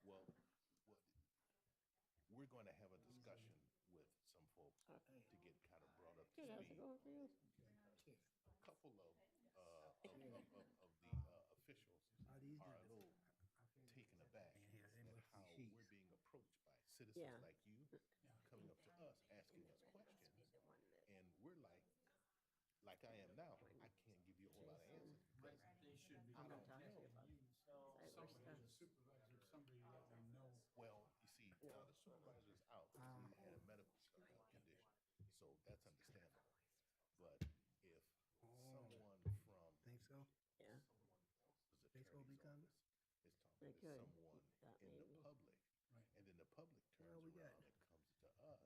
Well, what, we're going to have a discussion with some folks to get kind of brought up to Good, how's it speed. going for you? A couple of the officials Are these are a the- little taken aback Man, here, they at must be how sheets. we're being approached by citizens Yeah. like you coming up to us, asking us questions. And we're like I am now, I can't give you a whole lot of answers because They should be. I don't talking to you know. about Somebody, a supervisor, somebody let them know. Well, you see, the supervisor's out because he had a medical condition, so that's understandable. But if someone from Think so? Yeah, else's They supposed to be attorney's coming? office is talking They to could. someone That in the maybe. public, Right. and then the public Well, turns we got- around and comes to us,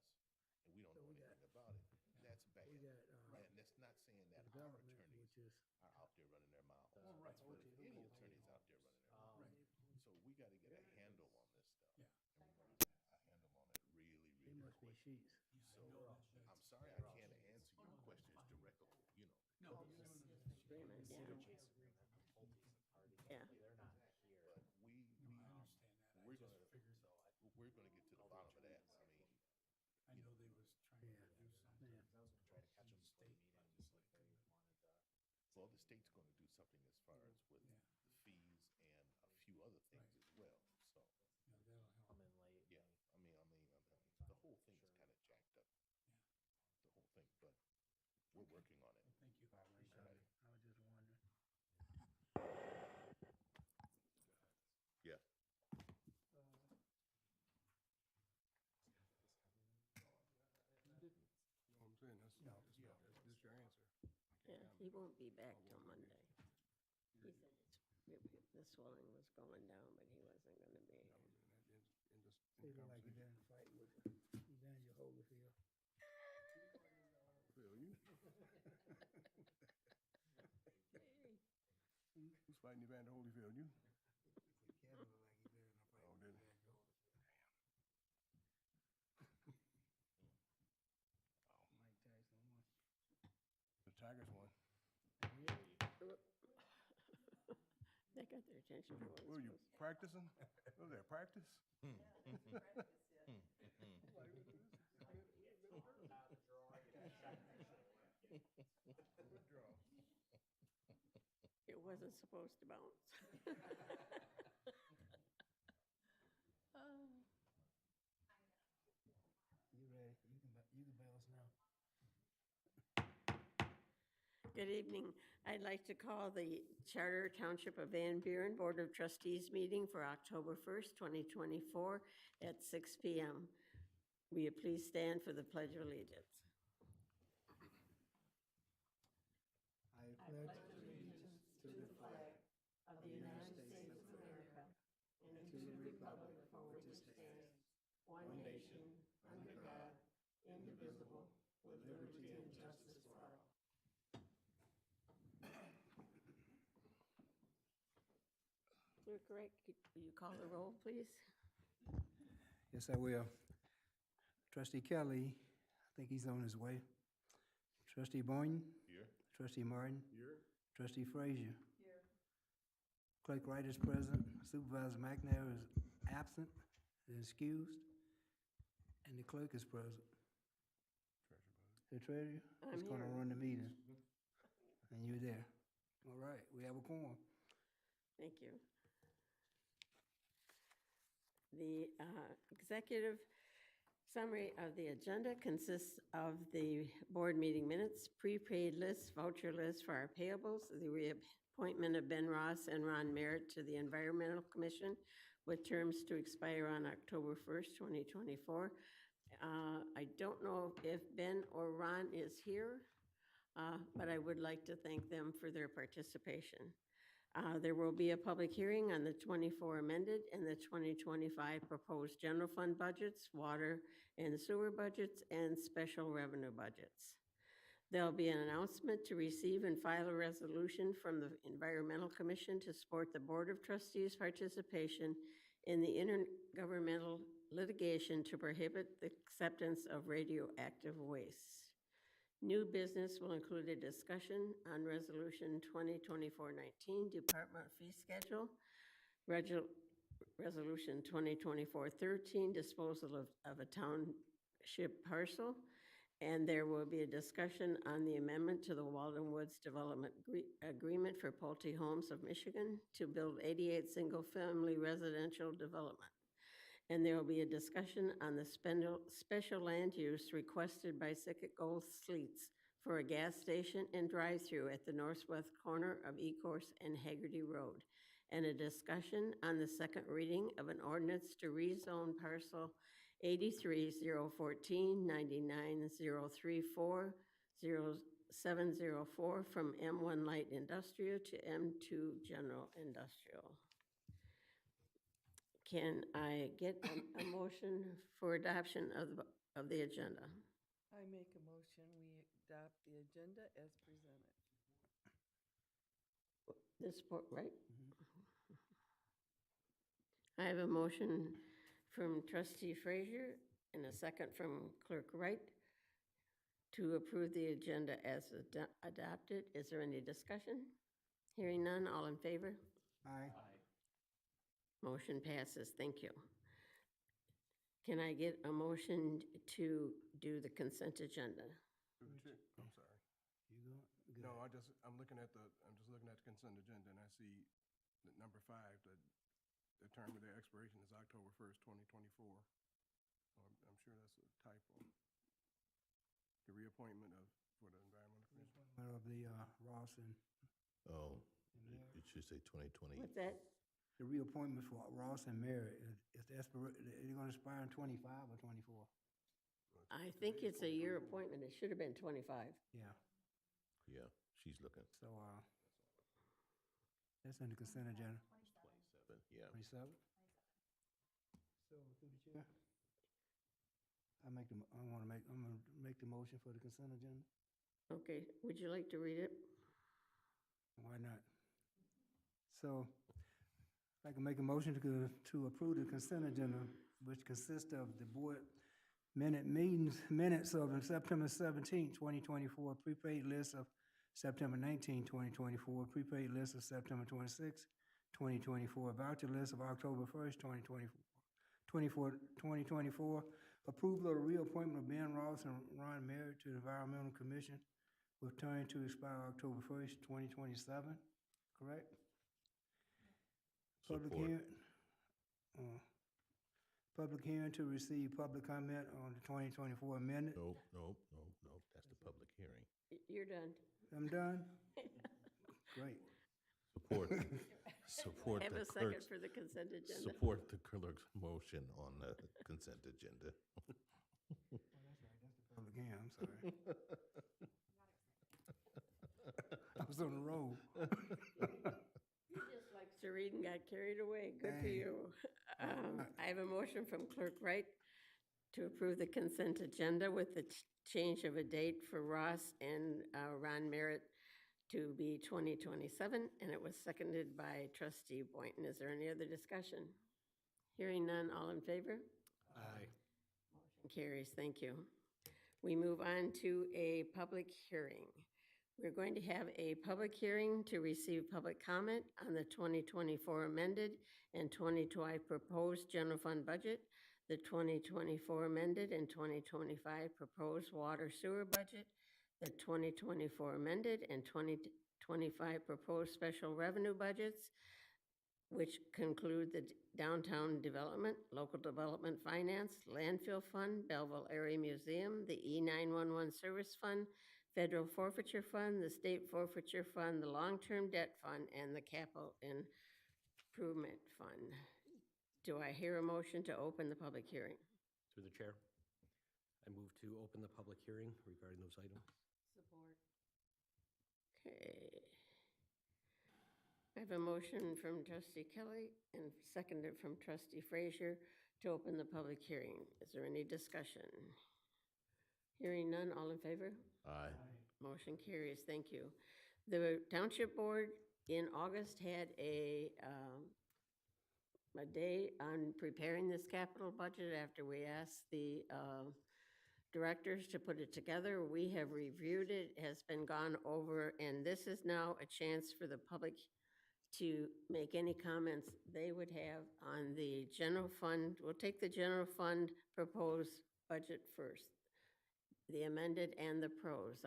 and we don't So know we anything got- about it, that's bad. We got, And that's not saying that our development, attorneys which is, are out there running their mouths. Well, right. That's what any attorney's out there running their mouths. Right. So we got to get a handle on this stuff. Yeah. And we want to get a handle on it really, they really must be quick. sheets. So I'm sorry I can't answer your questions directly, you know. No. agreement, yeah. Yeah, But we I understand that. we're I just gonna figured, we're gonna get to the bottom of that. I mean, I know they was trying to do something. Yeah. Try to catch them state legislature. well, the state's going to do something as far as with Yeah. the fees and a few other things as well. So You know, that'll help. yeah, the whole thing is kind of jacked up. Yeah. The whole thing, but we're working on it. Thank you. Appreciate it. I was just wondering. Yeah. No, I'm saying, that's your answer. yeah, he won't be back till Monday. He said the swelling was going down, but he wasn't gonna be here. They look like you done fight with, you done your Holyfield. Phil, you? Who's fighting Evander Holyfield? You? Kevin look like he been in a fight Oh, with did he? that girl. Mike Tyson won. The Tigers won. They got their attention for what Were it's you supposed to. practicing? Was there practice? It wasn't supposed to bounce. Oh. You ready? You can bounce now. Good evening. I'd like to call the Charter Township of Van Buren Board of Trustees meeting for October 1st, 2024 at 6 p.m. Will you please stand for the Pledge of Allegiance? I pledge allegiance to the flag Of the United States of America and to the republic for which it stands, one nation, under God, indivisible, with liberty and justice for all. Clerk Wright, will you call the roll, please? Yes, I will. Trustee Kelly, I think he's on his way. Trustee Boyne, Here. Trustee Martin, Here. Trustee Frazier. Here. Clerk Wright is present, Supervisor McNair is absent, and excused, and the clerk is present. Treasure bug. The treasurer is I'm gonna here. run the meeting. And you're there. All right, we have a quorum. Thank you. The executive summary of the agenda consists of the board meeting minutes, prepaid lists, voucher lists for our payables, the reappointment of Ben Ross and Ron Merritt to the Environmental Commission with terms to expire on October 1st, 2024. I don't know if Ben or Ron is here, but I would like to thank them for their participation. There will be a public hearing on the 24 amended and the 2025 proposed general fund budgets, water and sewer budgets, and special revenue budgets. There'll be an announcement to receive and file a resolution from the Environmental Commission to support the Board of Trustees' participation in the intergovernmental litigation to prohibit the acceptance of radioactive waste. New business will include a discussion on Resolution 2024-19, Department Fee Schedule, Resolution 2024-13, disposal of a township parcel. And there will be a discussion on the amendment to the Walden Woods Development Agreement for Pulte Homes of Michigan to build 88 single-family residential development. And there will be a discussion on the special land use requested by Sickett Gold Sleets for a gas station and drive-through at the northwest corner of Ecorse and Haggerty Road, and a discussion on the second reading of an ordinance to rezone parcel 83-014-99-034-0704 from M1 Light Industrial to M2 General Industrial. Can I get a motion for adoption of the agenda? I make a motion, we adopt the agenda as presented. This, right? I have a motion from Trustee Frazier and a second from Clerk Wright to approve the agenda as adopted. Is there any discussion? Hearing none, all in favor? Aye. Motion passes. Thank you. Can I get a motion to do the consent agenda? I'm sorry. You go? Good. No, I'm just looking at the consent agenda, and I see that number 5, the term of their expiration is October 1st, 2024. I'm sure that's a typo. The reappointment for the Environmental Commission. Of the Ross and Oh, it should say 2020. What's that? the reappointment for Ross and Mary, is the they're gonna expire in 25 or 24? I think it's a year appointment. It should have been 25. Yeah, Yeah, she's looking. so, that's in the consent agenda. 27, yeah. 27? So, through the chair? I'm gonna make the motion for the consent agenda. Okay, would you like to read it? Why not? So, I can make a motion to approve the consent agenda, which consists of the board minutes of September 17, 2024, prepaid list of September 19, 2024, prepaid list of September 26, 2024, voucher list of October 1st, 2024, approval of the reappointment of Ben Ross and Ron Merritt to the Environmental Commission with term to expire October 1st, 2027, correct? Public Support. hearing, public hearing to receive public comment on the 2024 amendment. Nope, that's the public hearing. You're done. I'm done? Great. Support Have the a second clerk's, for the consent agenda. support the clerk's motion on the consent agenda. Public hearing, I'm sorry. I was on the roll. He just likes to read and got carried away. Good for Dang. you. I have a motion from Clerk Wright to approve the consent agenda with the change of a date for Ross and Ron Merritt to be 2027, and it was seconded by Trustee Boynton. Is there any other discussion? Hearing none, all in favor? Aye. Motion carries. Thank you. We move on to a public hearing. We're going to have a public hearing to receive public comment on the 2024 amended and 2025 proposed general fund budget, the 2024 amended and 2025 proposed water sewer budget, the 2024 amended and 2025 proposed special revenue budgets, which conclude the downtown development, local development finance, landfill fund, Belleville Area Museum, the E911 service fund, federal forfeiture fund, the state forfeiture fund, the long-term debt fund, and the capital improvement fund. Do I hear a motion to open the public hearing? Through the chair, I move to open the public hearing regarding those items. Support. Okay. I have a motion from Trustee Kelly and seconded from Trustee Frazier to open the public hearing. Is there any discussion? Hearing none, all in favor? Aye. Motion carries. Thank you. The Township Board in August had a day on preparing this capital budget after we asked the directors to put it together. We have reviewed it, has been gone over, and this is now a chance for the public to make any comments they would have on the general fund. We'll take the general fund proposed budget first, the amended and the pros.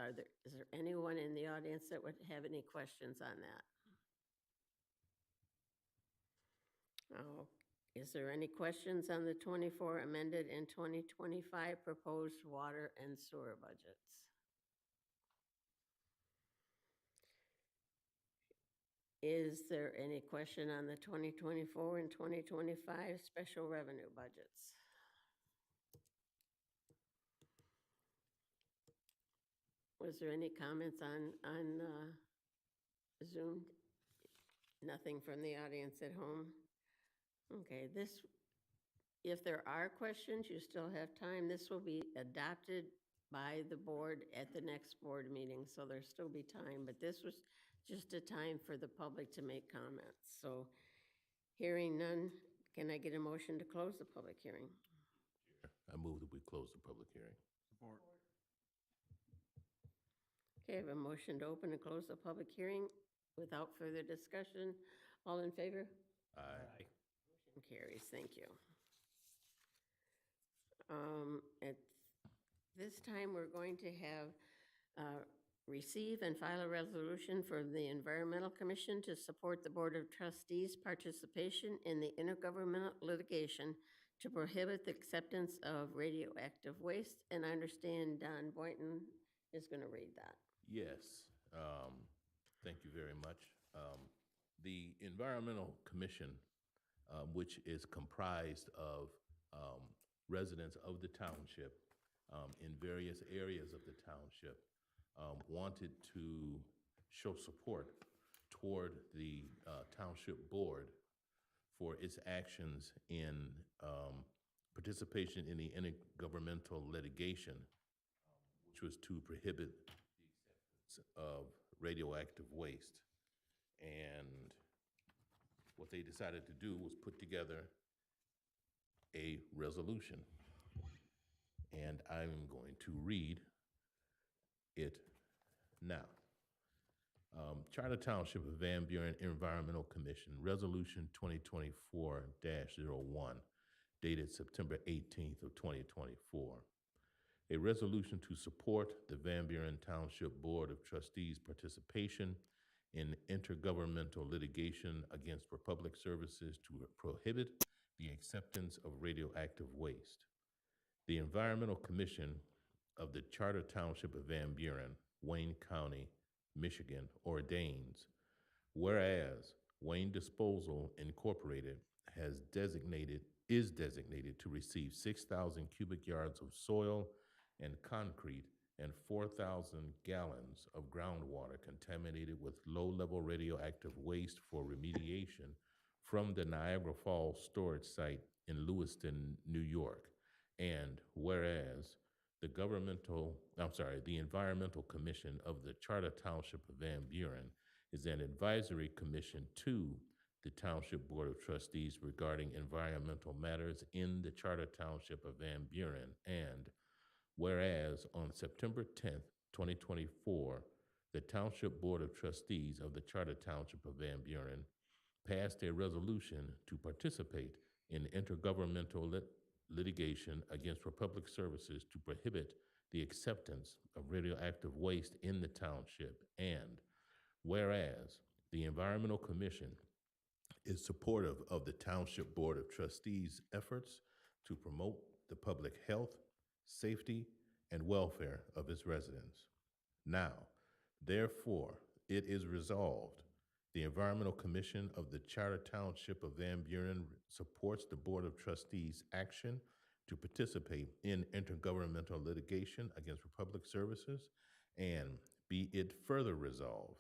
Is there anyone in the audience that would have any questions on that? Oh, is there any questions on the 24 amended and 2025 proposed water and sewer budgets? Is there any question on the 2024 and 2025 special revenue budgets? Was there any comments on Zoom? Nothing from the audience at home? Okay, if there are questions, you still have time. This will be adopted by the board at the next board meeting, so there'll still be time, but this was just a time for the public to make comments. So hearing none, can I get a motion to close the public hearing? I move that we close the public hearing. Support. Okay, I have a motion to open and close the public hearing without further discussion. All in favor? Aye. Motion carries. Thank you. At this time, we're going to have receive and file a resolution for the Environmental Commission to support the Board of Trustees' participation in the intergovernmental litigation to prohibit the acceptance of radioactive waste. And I understand Don Boynton is going to read that. Yes, thank you very much. The Environmental Commission, which is comprised of residents of the township in various areas of the township, wanted to show support toward the township board for its actions in participation in the intergovernmental litigation, which was to prohibit the acceptance of radioactive waste. And what they decided to do was put together a resolution. And I'm going to read it now. Charter Township of Van Buren Environmental Commission, Resolution 2024-01, dated September 18th of 2024. A resolution to support the Van Buren Township Board of Trustees' participation in intergovernmental litigation against Republic Services to prohibit the acceptance of radioactive waste. The Environmental Commission of the Charter Township of Van Buren, Wayne County, Michigan, ordains, whereas Wayne Disposal Incorporated is designated to receive 6,000 cubic yards of soil and concrete and 4,000 gallons of groundwater contaminated with low-level radioactive waste for remediation from the Niagara Falls storage site in Lewiston, New York. And whereas the Environmental Commission of the Charter Township of Van Buren is an advisory commission to the Township Board of Trustees regarding environmental matters in the Charter Township of Van Buren. And whereas on September 10th, 2024, the Township Board of Trustees of the Charter Township of Van Buren passed a resolution to participate in intergovernmental litigation against Republic Services to prohibit the acceptance of radioactive waste in the township. And whereas the Environmental Commission is supportive of the Township Board of Trustees' efforts to promote the public health, safety, and welfare of its residents. Now, therefore, it is resolved, the Environmental Commission of the Charter Township of Van Buren supports the Board of Trustees' action to participate in intergovernmental litigation against Republic Services, and be it further resolved,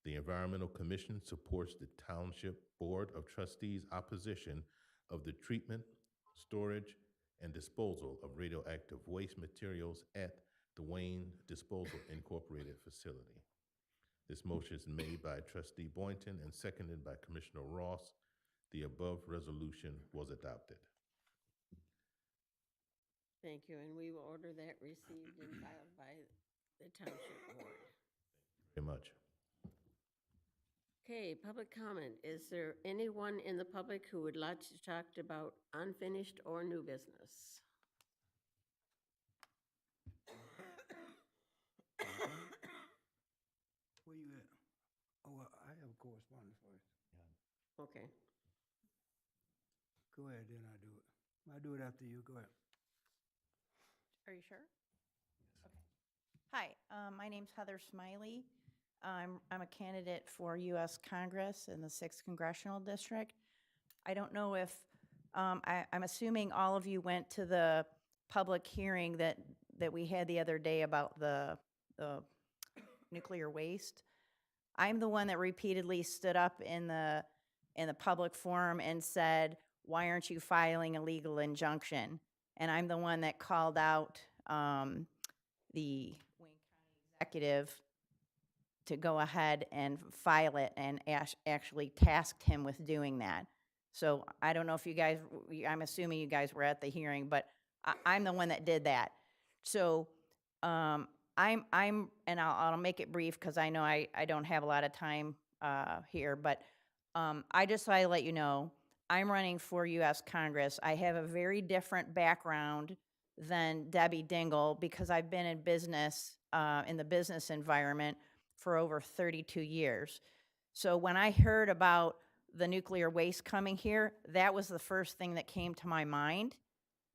the Environmental Commission supports the Township Board of Trustees' opposition of the treatment, storage, and disposal of radioactive waste materials at the Wayne Disposal Incorporated facility. This motion is made by Trustee Boynton and seconded by Commissioner Ross. The above resolution was adopted. Thank you, and we will order that received and filed by the Township Board. Very much. Okay, public comment. Is there anyone in the public who would like to talk about unfinished or new business? Where you at? Oh, I have correspondence first. Okay. Go ahead, then I do it. I'll do it after you. Go ahead. Are you sure? Okay. Hi, my name's Heather Smiley. I'm a candidate for U.S. Congress in the 6th Congressional District. I don't know if, I'm assuming all of you went to the public hearing that we had the other day about the nuclear waste. I'm the one that repeatedly stood up in the public forum and said, why aren't you filing a legal injunction? And I'm the one that called out the Wayne County executive to go ahead and file it and actually tasked him with doing that. So I don't know if you guys, I'm assuming you guys were at the hearing, but I'm the one that did that. So and I'll make it brief because I know I don't have a lot of time here, but I just thought I'd let you know, I'm running for U.S. Congress. I have a very different background than Debbie Dingle because I've been in business, in the business environment for over 32 years. So when I heard about the nuclear waste coming here, that was the first thing that came to my mind,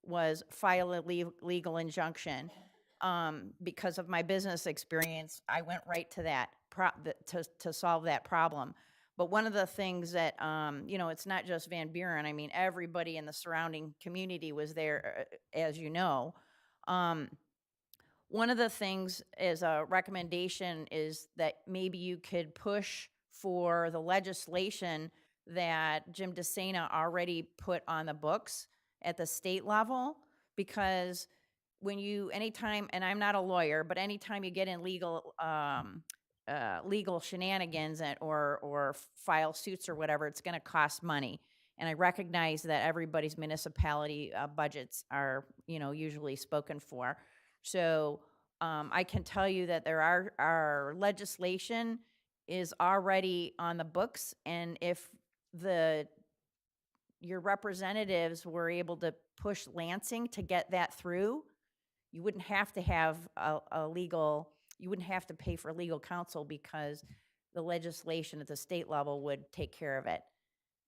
was file a legal injunction. Because of my business experience, I went right to that to solve that problem. But one of the things that, it's not just Van Buren. I mean, everybody in the surrounding community was there, as you know. One of the things as a recommendation is that maybe you could push for the legislation that Jim DeSena already put on the books at the state level, because anytime, and I'm not a lawyer, but anytime you get in legal shenanigans or file suits or whatever, it's going to cost money. And I recognize that everybody's municipality budgets are, usually spoken for. So I can tell you that our legislation is already on the books, and if your representatives were able to push Lansing to get that through, you wouldn't have to have you wouldn't have to pay for legal counsel because the legislation at the state level would take care of it.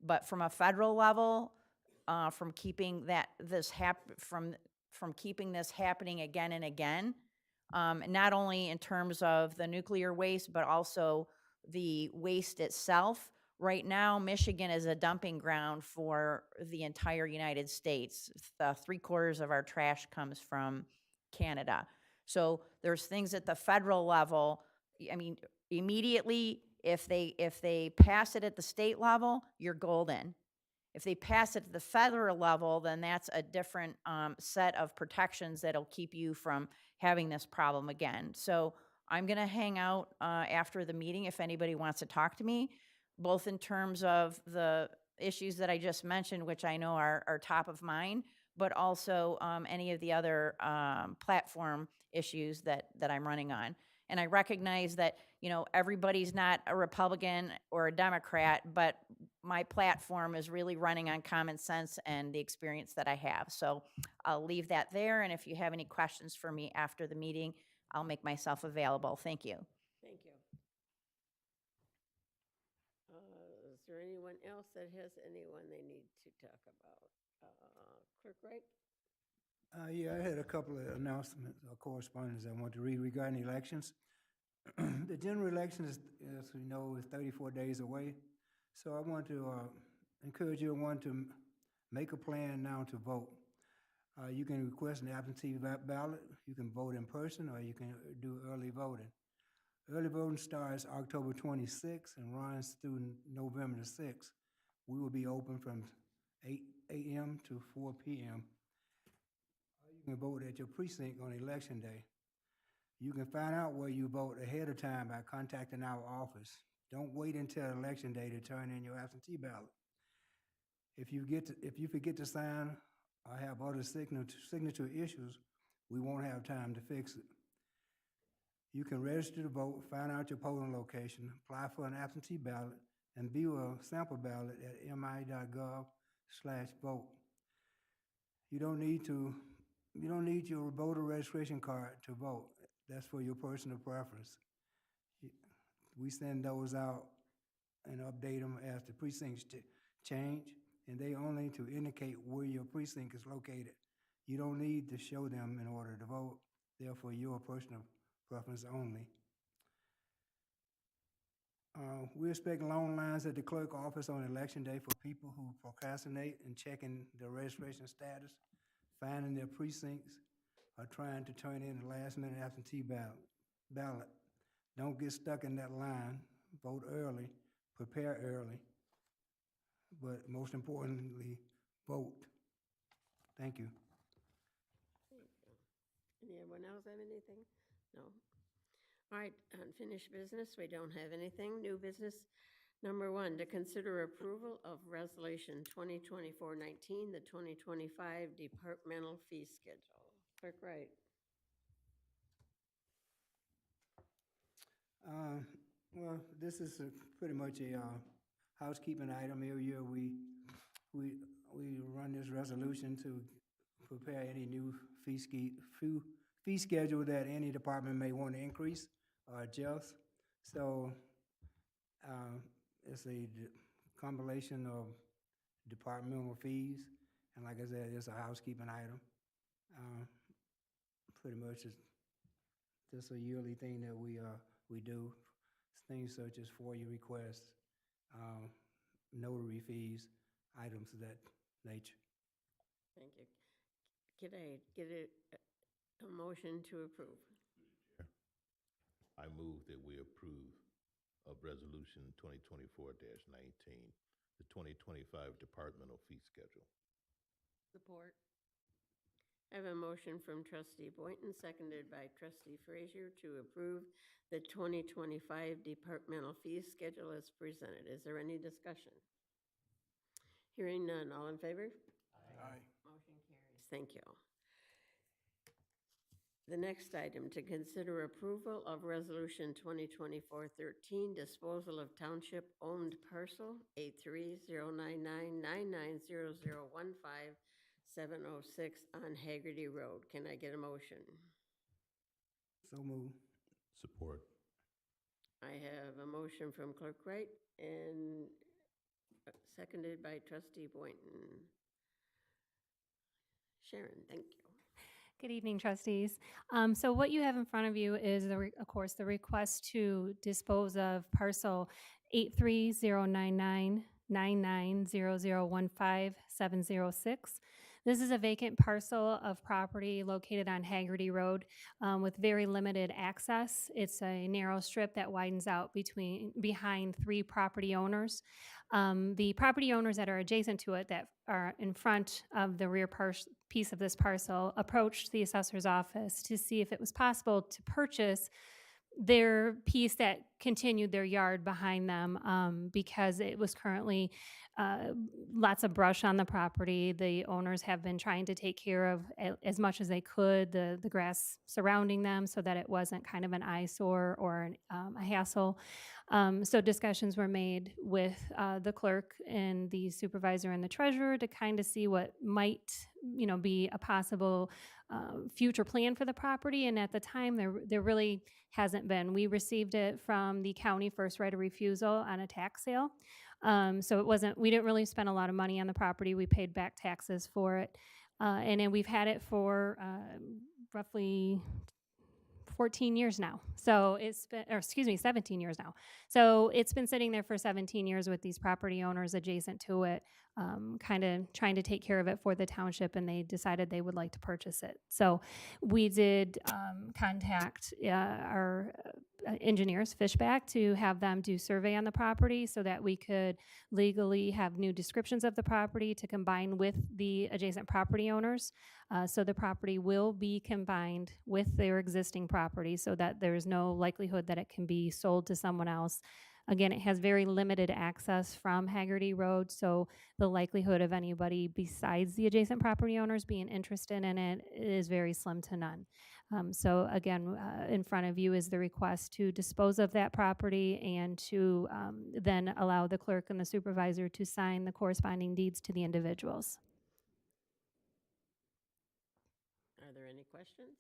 But from a federal level, from keeping keeping this happening again and again, not only in terms of the nuclear waste, but also the waste itself. Right now, Michigan is a dumping ground for the entire United States. 3/4 of our trash comes from Canada. So there's things at the federal level. I mean, immediately, if they pass it at the state level, you're golden. If they pass it to the federal level, then that's a different set of protections that'll keep you from having this problem again. So I'm going to hang out after the meeting if anybody wants to talk to me, both in terms of the issues that I just mentioned, which I know are top of mind, but also any of the other platform issues that I'm running on. And I recognize that, everybody's not a Republican or a Democrat, but my platform is really running on common sense and the experience that I have. So I'll leave that there. And if you have any questions for me after the meeting, I'll make myself available. Thank you. Thank you. Is there anyone else that has anyone they need to talk about? Clerk Wright? Yeah, I had a couple of announcements or correspondence I want to read regarding elections. The general election is, as we know, is 34 days away. So I want to encourage everyone to make a plan now to vote. You can request an absentee ballot. You can vote in person, or you can do early voting. Early voting starts October 26th and runs through November the 6th. We will be open from 8 a.m. to 4 p.m. You can vote at your precinct on election day. You can find out where you vote ahead of time by contacting our office. Don't wait until election day to turn in your absentee ballot. If you forget to sign or have other signature issues, we won't have time to fix it. You can register to vote, find out your polling location, apply for an absentee ballot, and view a sample ballot at mi.gov/vote. You don't need your voter registration card to vote. That's for your personal preference. We send those out and update them as the precincts change, and they only to indicate where your precinct is located. You don't need to show them in order to vote. They're for your personal preference only. We expect long lines at the clerk office on election day for people who procrastinate in checking their registration status, finding their precincts, or trying to turn in a last-minute absentee ballot. Don't get stuck in that line. Vote early, prepare early, but most importantly, vote. Thank you. Anyone else have anything? No. All right, unfinished business, we don't have anything. New business, number 1, to consider approval of Resolution 2024-19, the 2025 departmental fee schedule. Clerk Wright. Well, this is pretty much a housekeeping item. Every year we run this resolution to prepare any new fee schedule that any department may want to increase or adjust. So it's a compilation of departmental fees, and like I said, it's a housekeeping item. Pretty much it's just a yearly thing that we do. Things such as FOIA requests, notary fees, items of that nature. Thank you. Could I get a motion to approve? I move that we approve of Resolution 2024-19, the 2025 departmental fee schedule. Support. I have a motion from Trustee Boynton, seconded by Trustee Frazier, to approve the 2025 departmental fee schedule as presented. Is there any discussion? Hearing none, all in favor? Aye. Motion carries. Thank you. The next item, to consider approval of Resolution 2024-13, disposal of township-owned parcel 83099990015706 on Haggerty Road. Can I get a motion? So move. Support. I have a motion from Clerk Wright and seconded by Trustee Boynton. Sharon, thank you. Good evening, trustees. So what you have in front of you is, of course, the request to dispose of parcel 83099990015706. This is a vacant parcel of property located on Haggerty Road with very limited access. It's a narrow strip that widens out behind 3 property owners. The property owners that are adjacent to it, that are in front of the rear piece of this parcel, approached the assessor's office to see if it was possible to purchase their piece that continued their yard behind them because it was currently lots of brush on the property. The owners have been trying to take care of as much as they could the grass surrounding them so that it wasn't kind of an eyesore or a hassle. So discussions were made with the clerk and the supervisor and the treasurer to kind of see what might, be a possible future plan for the property. And at the time, there really hasn't been. We received it from the county first right of refusal on a tax sale. So we didn't really spend a lot of money on the property. We paid back taxes for it. And then we've had it for roughly 14 years now. So 17 years now. So it's been sitting there for 17 years with these property owners adjacent to it, kind of trying to take care of it for the township, and they decided they would like to purchase it. So we did contact our engineers, Fishback, to have them do survey on the property so that we could legally have new descriptions of the property to combine with the adjacent property owners. So the property will be combined with their existing property so that there's no likelihood that it can be sold to someone else. Again, it has very limited access from Haggerty Road, so the likelihood of anybody besides the adjacent property owners being interested in it is very slim to none. So again, in front of you is the request to dispose of that property and to then allow the clerk and the supervisor to sign the corresponding deeds to the individuals. Are there any questions?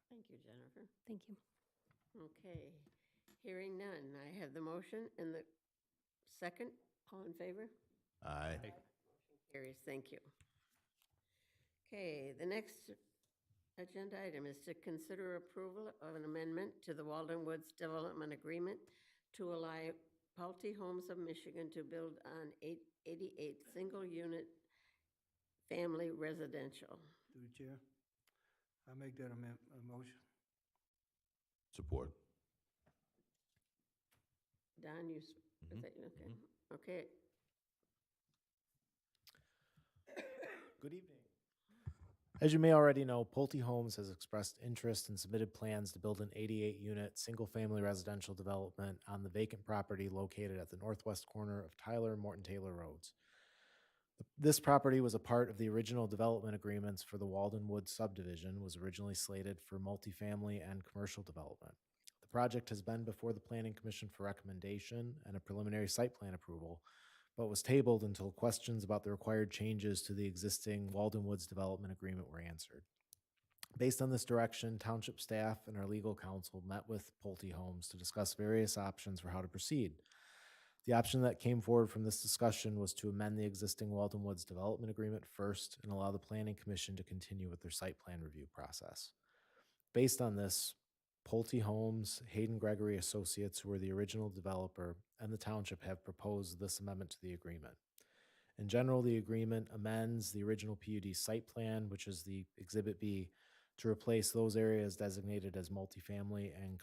Thank you, Jennifer. Thank you. Okay, hearing none, I have the motion and the second. All in favor? Aye. Carries, thank you. Okay, the next agenda item is to consider approval of an amendment to the Walden Woods Development Agreement to allow Pulte Homes of Michigan to build on 88 single-unit family residential. Through the chair, I make that a motion. Support. Don, you, is that, okay, okay. Good evening. As you may already know, Pulte Homes has expressed interest and submitted plans to build an 88-unit, single-family residential development on the vacant property located at the northwest corner of Tyler and Morton Taylor Roads. This property was a part of the original development agreements for the Walden Woods subdivision, was originally slated for multifamily and commercial development. The project has been before the Planning Commission for recommendation and a preliminary site plan approval, but was tabled until questions about the required changes to the existing Walden Woods development agreement were answered. Based on this direction, township staff and our legal counsel met with Pulte Homes to discuss various options for how to proceed. The option that came forward from this discussion was to amend the existing Walden Woods development agreement first and allow the Planning Commission to continue with their site plan review process. Based on this, Pulte Homes, Hayden Gregory Associates, who were the original developer, and the township have proposed this amendment to the agreement. In general, the agreement amends the original PUD site plan, which is the Exhibit B, to replace those areas designated as multifamily and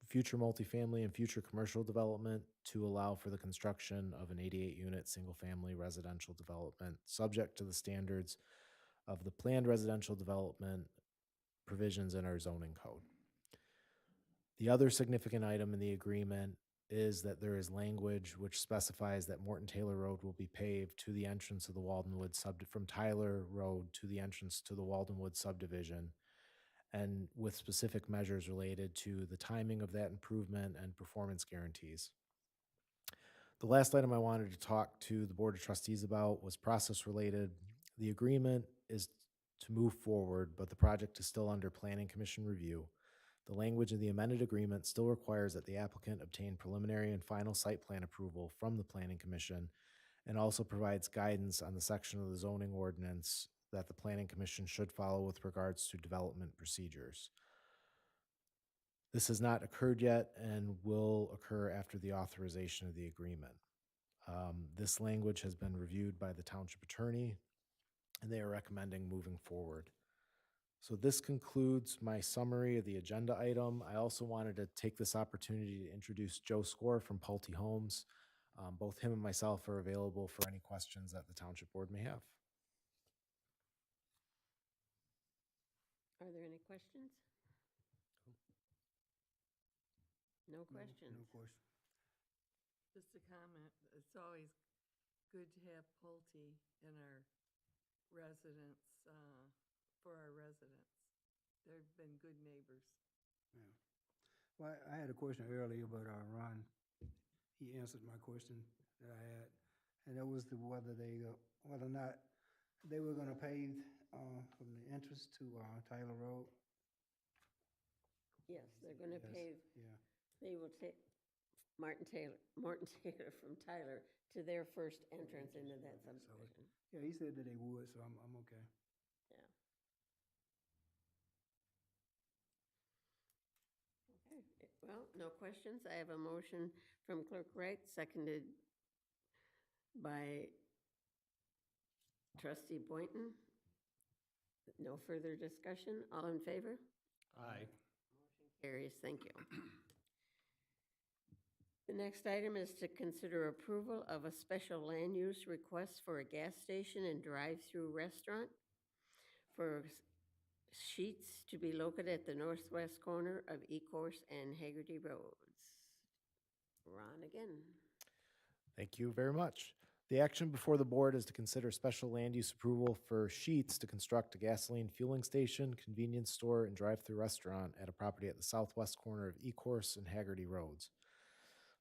future commercial development to allow for the construction of an 88-unit single-family residential development subject to the standards of the planned residential development provisions in our zoning code. The other significant item in the agreement is that there is language which specifies that Morton Taylor Road will be paved to the entrance of the Walden Woods from Tyler Road to the entrance to the Walden Woods subdivision, and with specific measures related to the timing of that improvement and performance guarantees. The last item I wanted to talk to the Board of Trustees about was process related. The agreement is to move forward, but the project is still under Planning Commission review. The language of the amended agreement still requires that the applicant obtain preliminary and final site plan approval from the Planning Commission, and also provides guidance on the section of the zoning ordinance that the Planning Commission should follow with regards to development procedures. This has not occurred yet and will occur after the authorization of the agreement. This language has been reviewed by the township attorney, and they are recommending moving forward. So this concludes my summary of the agenda item. I also wanted to take this opportunity to introduce Joe Score from Pulte Homes. Both him and myself are available for any questions that the township board may have. Are there any questions? No questions. No question. Just a comment, it's always good to have Pulte in our residents, for our residents. They've been good neighbors. Yeah. Well, I had a question earlier, but Ron, he answered my question that I had, and that was whether or not they were gonna pave from the entrance to Tyler Road. Yes, they're gonna Yes, pave, yeah. they will take Morton Taylor from Tyler to their first entrance into that So, subdivision. yeah, he said that they would, so I'm okay. Yeah. Okay, well, no questions. I have a motion from Clerk Wright, seconded by Trustee Boynton. No further discussion. All in favor? Aye. Carries, thank you. The next item is to consider approval of a special land use request for a gas station and drive-through restaurant for Sheets to be located at the northwest corner of Ecorse and Haggerty Roads. Ron again. Thank you very much. The action before the board is to consider special land use approval for Sheets to construct a gasoline fueling station, convenience store, and drive-through restaurant at a property at the southwest corner of Ecorse and Haggerty Roads.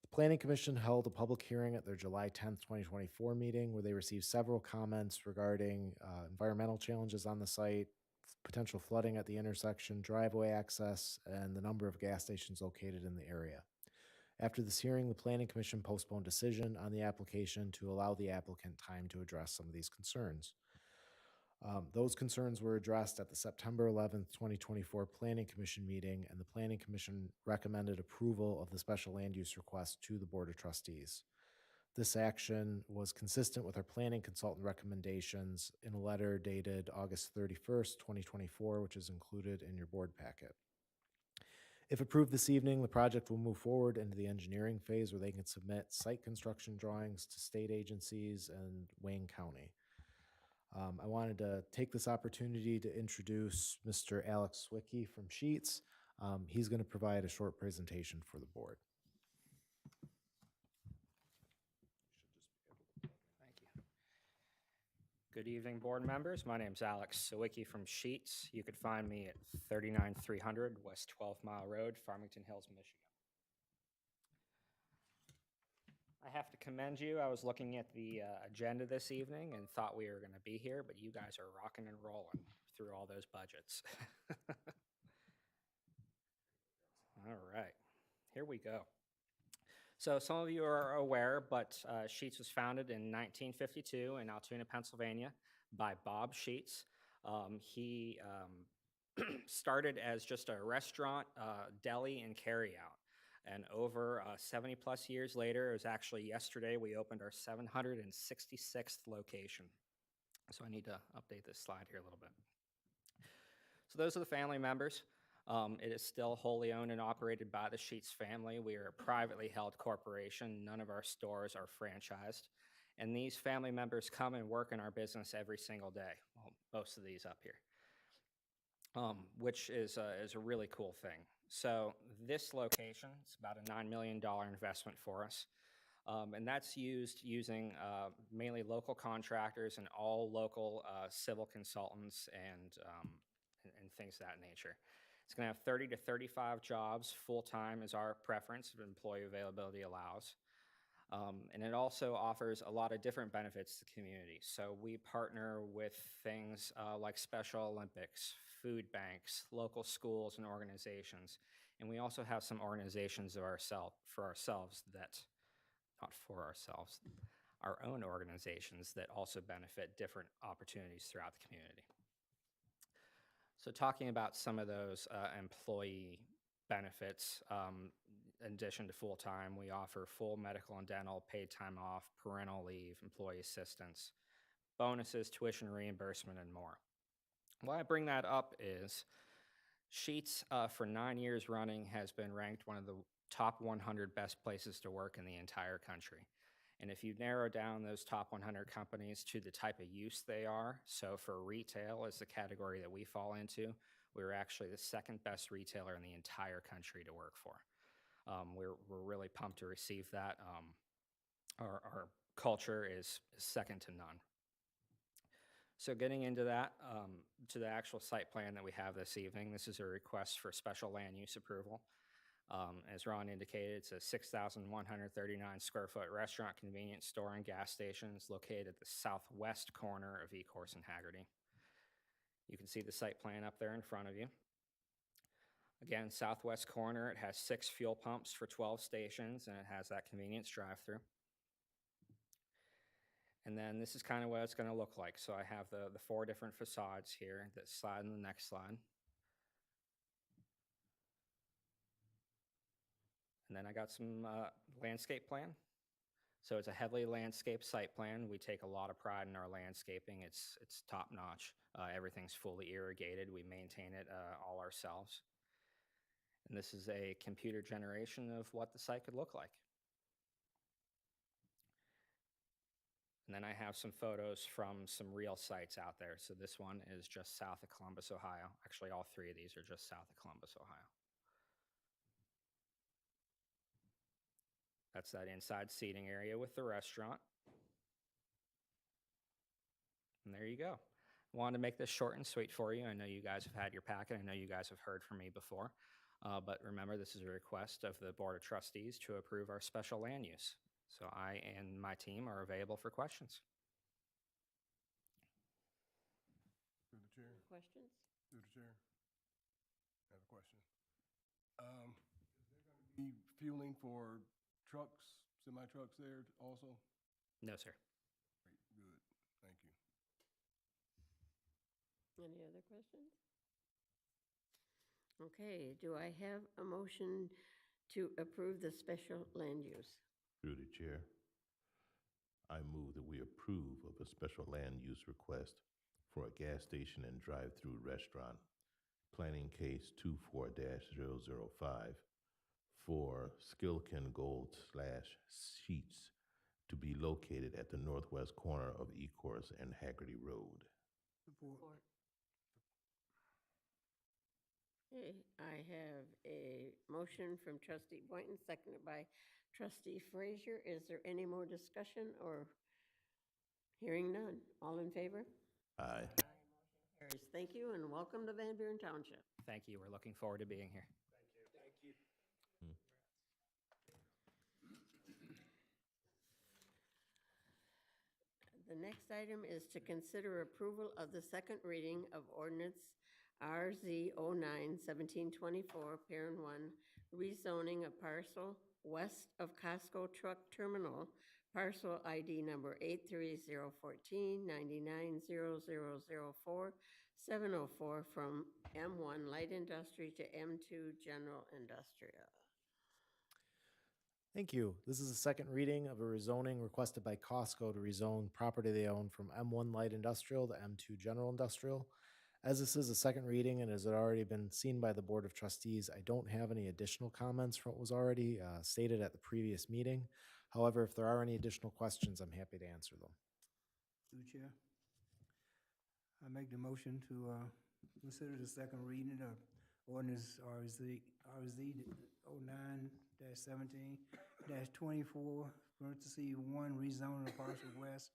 The Planning Commission held a public hearing at their July 10th, 2024 meeting where they received several comments regarding environmental challenges on the site, potential flooding at the intersection, driveway access, and the number of gas stations located in the area. After this hearing, the Planning Commission postponed decision on the application to allow the applicant time to address some of these concerns. Those concerns were addressed at the September 11th, 2024 Planning Commission meeting, and the Planning Commission recommended approval of the special land use request to the Board of Trustees. This action was consistent with our planning consultant recommendations in a letter dated August 31st, 2024, which is included in your board packet. If approved this evening, the project will move forward into the engineering phase where they can submit site construction drawings to state agencies and Wayne County. I wanted to take this opportunity to introduce Mr. Alex Swickey from Sheets. He's going to provide a short presentation for the board. Thank you. Good evening, board members. My name's Alex Sawicki from Sheets. You could find me at 39300 West 12 Mile Road, Farmington Hills, Michigan. I have to commend you. I was looking at the agenda this evening and thought we were going to be here, but you guys are rocking and rolling through all those budgets. All right, here we go. So some of you are aware, but Sheets was founded in 1952 in Altoona, Pennsylvania by Bob Sheets. He started as just a restaurant, deli, and carryout. And over 70 plus years later, it was actually yesterday, we opened our 766th location. So I need to update this slide here a little bit. So those are the family members. It is still wholly owned and operated by the Sheets family. We are a privately held corporation. None of our stores are franchised. And these family members come and work in our business every single day. Well, most of these up here, which is a really cool thing. So this location, it's about a $9 million investment for us. And that's using mainly local contractors and all local civil consultants and things of that nature. It's going to have 30 to 35 jobs. Full-time is our preference if employee availability allows. And it also offers a lot of different benefits to the community. So we partner with things like Special Olympics, food banks, local schools and organizations. And we also have some organizations our own organizations that also benefit different opportunities throughout the community. So talking about some of those employee benefits, in addition to full-time, we offer full medical and dental, paid time off, parental leave, employee assistance, bonuses, tuition reimbursement, and more. Why I bring that up is Sheets, for 9 years running, has been ranked one of the top 100 best places to work in the entire country. And if you narrow down those top 100 companies to the type of use they are, so for retail is the category that we fall into, we're actually the second best retailer in the entire country to work for. We're really pumped to receive that. Our culture is second to none. So getting into that, to the actual site plan that we have this evening, this is a request for special land use approval. As Ron indicated, it's a 6,139 square foot restaurant, convenience store, and gas stations located at the southwest corner of Ecorse and Haggerty. You can see the site plan up there in front of you. Again, southwest corner, it has 6 fuel pumps for 12 stations, and it has that convenience drive-through. And then this is kind of what it's going to look like. So I have the 4 different facades here, this slide and the next slide. And then I got some landscape plan. So it's a heavily landscaped site plan. We take a lot of pride in our landscaping. It's top notch. Everything's fully irrigated. We maintain it all ourselves. And this is a computer generation of what the site could look like. And then I have some photos from some real sites out there. So this one is just south of Columbus, Ohio. Actually, all 3 of these are just south of Columbus, Ohio. That's that inside seating area with the restaurant. And there you go. Wanted to make this short and sweet for you. I know you guys have had your packet. I know you guys have heard from me before. But remember, this is a request of the Board of Trustees to approve our special land use. So I and my team are available for questions. Through the chair, Questions? through the chair. I have a question. Is there going to be fueling for trucks, semi-trucks there also? No, sir. Great, good, thank you. Any other questions? Okay, do I have a motion to approve the special land use? Through the chair, I move that we approve of a special land use request for a gas station and drive-through restaurant, planning case 24-005 for Skilkin Gold / Sheets to be located at the northwest corner of Ecorse and Haggerty Road. Support. Okay, I have a motion from trustee Boynton, seconded by trustee Frazier. Is there any more discussion or hearing none? All in favor? Aye. Carries. Thank you and welcome to Van Buren Township. Thank you. We're looking forward to being here. The next item is to consider approval of the second reading of ordinance RZ 09-1724, parent 1, rezoning a parcel west of Costco Truck Terminal, parcel ID number 83014-990004-704 from M1 Light Industry to M2 General Industrial. Thank you. This is the second reading of a rezoning requested by Costco to rezone property they own from M1 Light Industrial to M2 General Industrial. As this is a second reading and as it already been seen by the Board of Trustees, I don't have any additional comments from what was already stated at the previous meeting. However, if there are any additional questions, I'm happy to answer them. Through the chair. I make the motion to consider the second reading of ordinance RZ 09-17-24, parentheses 1, rezoning of parcel west,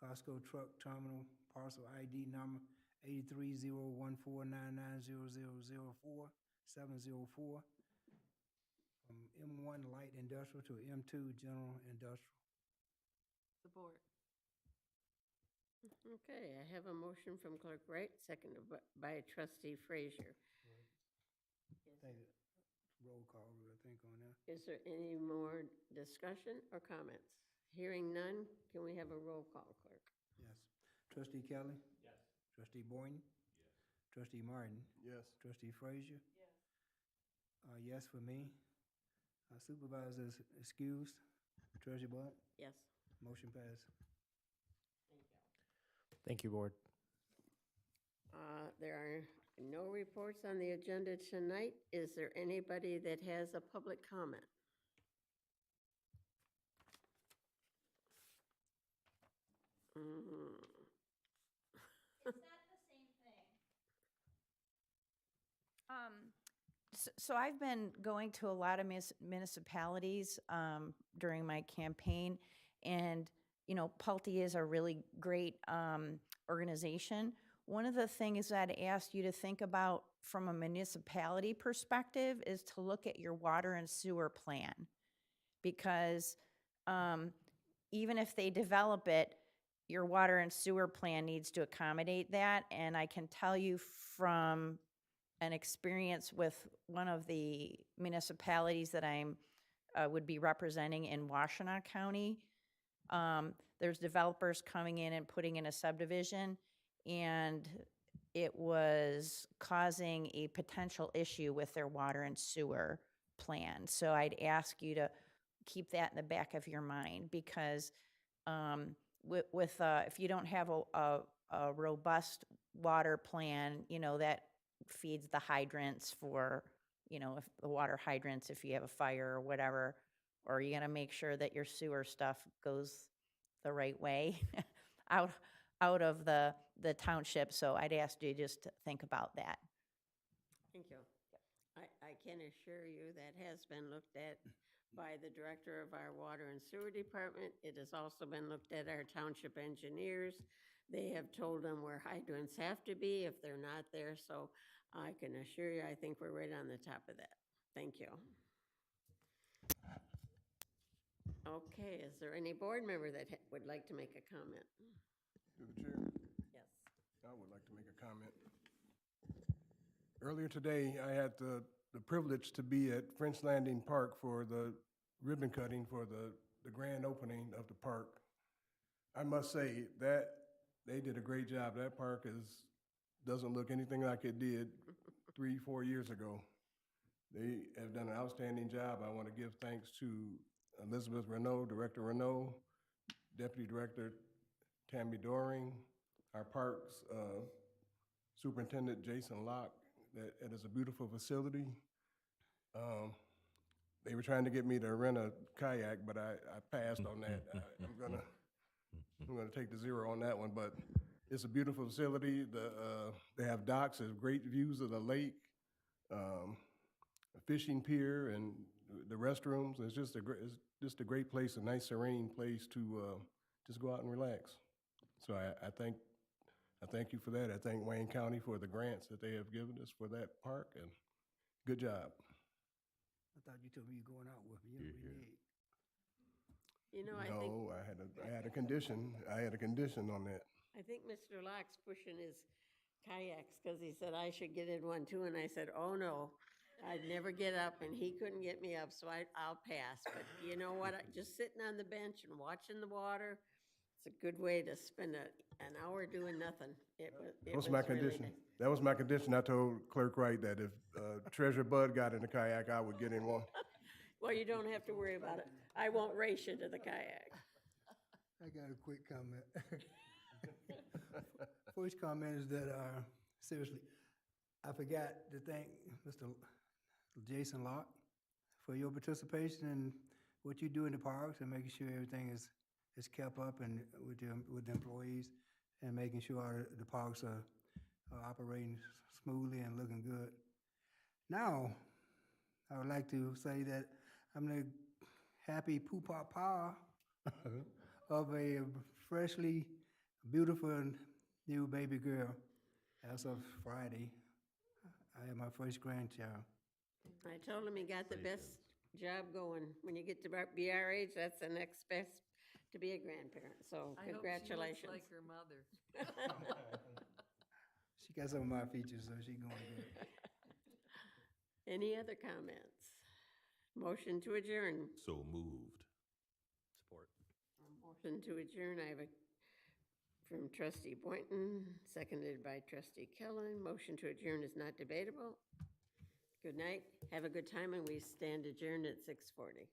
Costco Truck Terminal, parcel ID number 83014990004-704, from M1 Light Industrial to M2 General Industrial. Support. Okay, I have a motion from Clerk Wright, seconded by trustee Frazier. Roll call, I think, on that. Is there any more discussion or comments? Hearing none, can we have a roll call, clerk? Yes. Trustee Kelly? Yes. Trustee Boyden? Yes. Trustee Martin? Yes. Trustee Frazier? Yes. Yes for me. Supervisor is excused. Treasurer Blunt? Yes. Motion passed. Thank you, Board. There are no reports on the agenda tonight. Is there anybody that has a public comment? It's not the same thing. So I've been going to a lot of municipalities during my campaign, and you know, Pulte is a really great organization. One of the things that I asked you to think about from a municipality perspective is to look at your water and sewer plan, because even if they develop it, your water and sewer plan needs to accommodate that. And I can tell you from an experience with one of the municipalities that I'm would be representing in Washtenaw County, there's developers coming in and putting in a subdivision, and it was causing a potential issue with their water and sewer plan. So I'd ask you to keep that in the back of your mind, because if you don't have a robust water plan, you know, that feeds the hydrants for, you know, if the water hydrants, if you have a fire or whatever, or you got to make sure that your sewer stuff goes the right way out of the township. So I'd ask you just to think about that. Thank you. I can assure you that has been looked at by the director of our water and sewer department. It has also been looked at our township engineers. They have told them where hydrants have to be if they're not there, so I can assure you, I think we're right on the top of that. Thank you. Okay, is there any board member that would like to make a comment? To the chair, Yes. I would like to make a comment. Earlier today, I had the privilege to be at French Landing Park for the ribbon cutting for the grand opening of the park. I must say that they did a great job. That park doesn't look anything like it did 3-4 years ago. They have done an outstanding job. I want to give thanks to Elizabeth Renault, Director Renault, Deputy Director Tammy Doring, our parks Superintendent Jason Locke. That is a beautiful facility. They were trying to get me to rent a kayak, but I passed on that. I'm gonna take the 0 on that one, but it's a beautiful facility. They have docks, there's great views of the lake, a fishing pier, and the restrooms. It's just a great place, a nice serene place to just go out and relax. So I thank you for that. I thank Wayne County for the grants that they have given us for that park, and good job. I thought you told me you were going out with me. You don't renege. You know, I think, No, I had a condition. I had a condition on that. I think Mr. Locke's pushing his kayaks because he said I should get in one too, and I said, oh no, I'd never get up, and he couldn't get me up, so I'll pass. But you know what? Just sitting on the bench and watching the water, it's a good way to spend an hour doing nothing. That was my really condition. nice. That was my condition. I told Clerk Wright that if Treasurer Bud got in the kayak, I would get in one. Well, you don't have to worry about it. I won't race you to the kayak. I got a quick comment. First comment is that, seriously, I forgot to thank Mr. Jason Locke for your participation in what you do in the parks and making sure everything is kept up and with the employees and making sure the parks are operating smoothly and looking good. Now, I would like to say that I'm the happy poo-papa of a freshly beautiful new baby girl. As of Friday, I had my first grandchild. I told him he got the best job going. When you get to be our age, that's the next best to be a grandparent. So I congratulations. hope she looks like her mother. She got some of my features, so she going good. Any other comments? Motion to adjourn. So moved. Support. Motion to adjourn, I have from trustee Boynton, seconded by trustee Kellen. Motion to adjourn is not debatable. Good night, have a good time, and we stand adjourned at 6:40.